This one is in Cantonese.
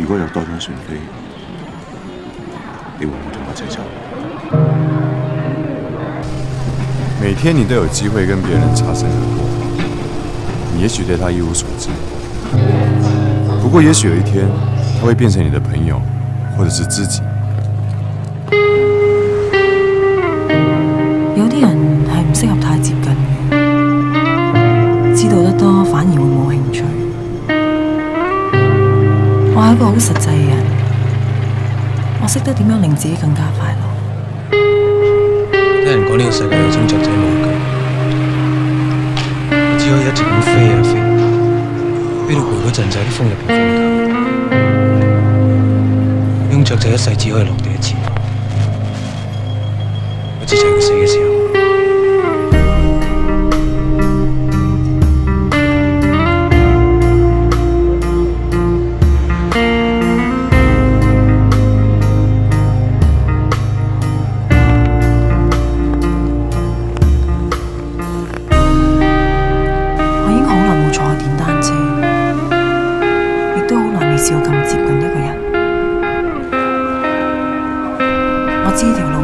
如果有多張船飛，你會唔會同我一齊走？每天你都有機會跟別人擦身而過，你也許對他一無所知，不過也許有一天，他會變成你的朋友，或者是知己。有啲人係唔適合太接近嘅，知道得多反而會冇興趣。我係一個好實際嘅人，我識得點樣令自己更加快樂。聽人講呢個世界有種雀仔冇腳，只可以一直咁飛啊飛，飛到攰嗰陣就喺啲風入邊瞓覺。呢種雀仔一世只可以落地一次，好似就係佢死嘅時候。試過咁接近一個人，我知條路